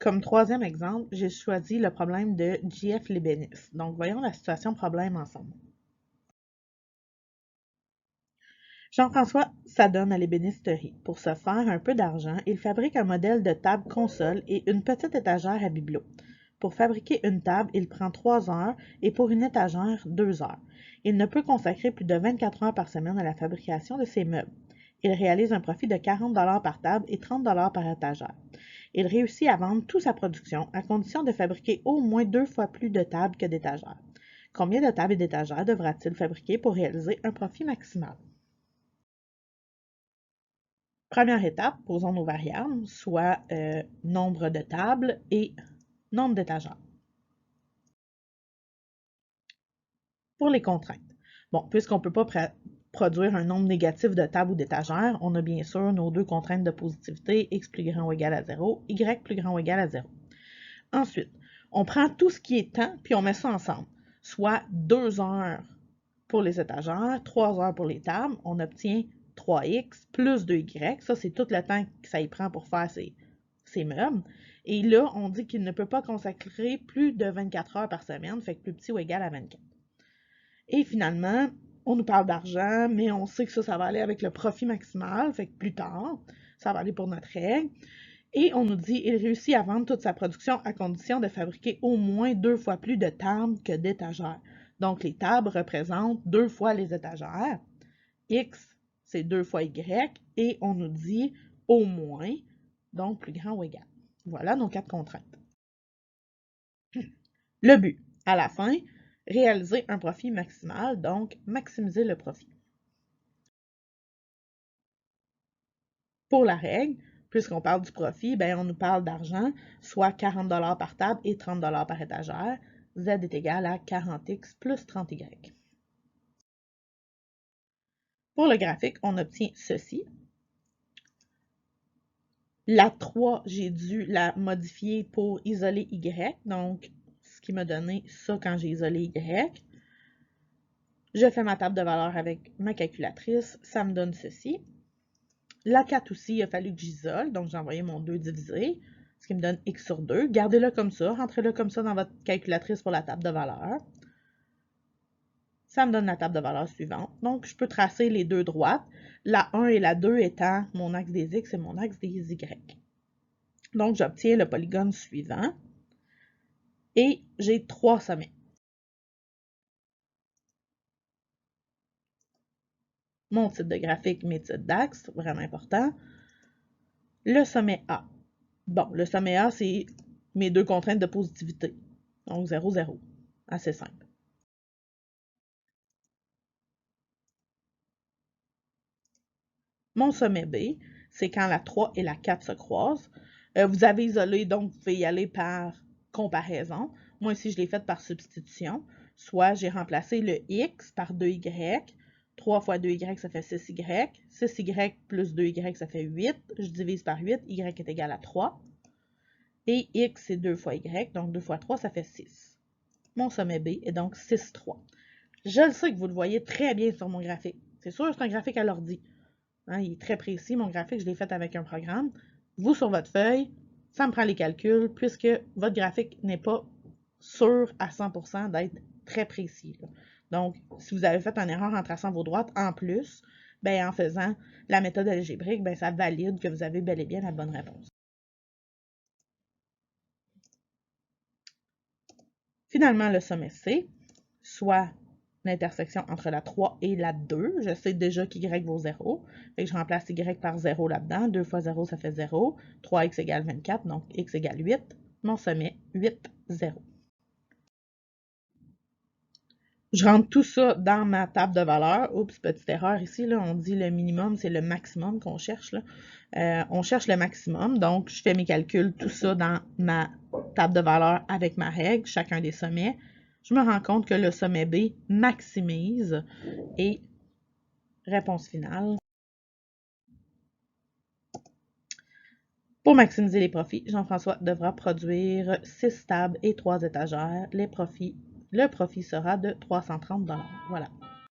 Comme troisième exemple, j'ai choisi le problème de JF l'ébéniste. Donc, voyons la situation problème ensemble. Jean-François s'adonne à l'ébénisterie. Pour se faire un peu d'argent, il fabrique un modèle de table console et une petite étagère à bibelot. Pour fabriquer une table, il prend 3 heures et pour une étagère, 2 heures. Il ne peut consacrer plus de 24 heures par semaine à la fabrication de ses meubles. Il réalise un profit de 40 $ par table et 30 $ par étagère. Il réussit à vendre toute sa production à condition de fabriquer au moins 2 fois plus de tables que d'étagères. Combien de tables et d'étagères devra-t-il fabriquer pour réaliser un profit maximal? Première étape, posons nos variables, soit nombre de tables et nombre d'étagères. Pour les contraintes. Bon, puisqu'on ne peut pas produire un nombre négatif de tables ou d'étagères, on a bien sûr nos deux contraintes de positivité, x plus grand ou égal à 0, y plus grand ou égal à 0. Ensuite, on prend tout ce qui est temps, puis on met ça ensemble, soit 2 heures pour les étagères, 3 heures pour les tables, on obtient 3x plus 2y, ça c'est tout le temps que ça y prend pour faire ces meubles. Et là, on dit qu'il ne peut pas consacrer plus de 24 heures par semaine, fait que plus petit ou égal à 24. Et finalement, on nous parle d'argent, mais on sait que ça va aller avec le profit maximal, fait que plus tard, ça va aller pour notre règle. Et on nous dit qu'il réussit à vendre toute sa production à condition de fabriquer au moins 2 fois plus de tables que d'étagères. Donc, les tables représentent 2 fois les étagères. X, c'est 2 fois Y. Et on nous dit au moins, donc plus grand ou égal. Voilà nos 4 contraintes. Le but, à la fin, réaliser un profit maximal, donc maximiser le profit. Pour la règle, puisqu'on parle du profit, ben on nous parle d'argent, soit 40 $ par table et 30 $ par étagère. Z est égal à 40x plus 30y. Pour le graphique, on obtient ceci. La 3, j'ai dû la modifier pour isoler y, donc ce qui m'a donné ça quand j'ai isolé y. Je fais ma table de valeur avec ma calculatrice, ça me donne ceci. La 4 aussi, il a fallu que j'isole, donc j'ai envoyé mon 2 divisé, ce qui me donne x sur 2. Gardez-le comme ça, rentrez-le comme ça dans votre calculatrice pour la table de valeur. Ça me donne la table de valeur suivante. Donc, je peux tracer les deux droites, la 1 et la 2 étant mon axe des x et mon axe des y. Donc, j'obtiens le polygone suivant et j'ai 3 sommets. Mon type de graphique, mes types d'axes, vraiment important. Le sommet A. Bon, le sommet A, c'est mes deux contraintes de positivité. Donc, 0, 0. Assez simple. Mon sommet B, c'est quand la 3 et la 4 se croisent. Vous avez isolé, donc vous pouvez y aller par comparaison. Moi ici, je l'ai fait par substitution. Soit j'ai remplacé le x par 2y. 3 fois 2y, ça fait 6y. 6y plus 2y, ça fait 8. Je divise par 8. Y est égal à 3. Et x, c'est 2 fois y. Donc 2 fois 3, ça fait 6. Mon sommet B est donc 6, 3. Je le sais que vous le voyez très bien sur mon graphique. C'est sûr, c'est un graphique à l'ordi. Hein, il est très précis, mon graphique, je l'ai fait avec un programme. Vous, sur votre feuille, ça me prend les calculs, puisque votre graphique n'est pas sûr à 100% d'être très précis. Là. Donc, si vous avez fait une erreur en traçant vos droites, en plus, ben, en faisant la méthode algébrique, ben, ça valide que vous avez bel et bien la bonne réponse. Finalement, le sommet C, soit l'intersection entre la 3 et la 2. Je sais déjà qu'y vaut 0. Fait que je remplace y par 0 là-dedans. 2 fois 0, ça fait 0. 3x égale 24, donc x égale 8. Mon sommet, 8, 0. Je rentre tout ça dans ma table de valeur. Oups, petite erreur ici, là, on dit le minimum, c'est le maximum qu'on cherche. Là. On cherche le maximum, donc je fais mes calculs, tout ça dans ma table de valeur avec ma règle, chacun des sommets. Je me rends compte que le sommet B maximise et réponse finale. Pour maximiser les profits, Jean-François devra produire 6 tables et 3 étagères. Le profit sera de 330 $. Voilà.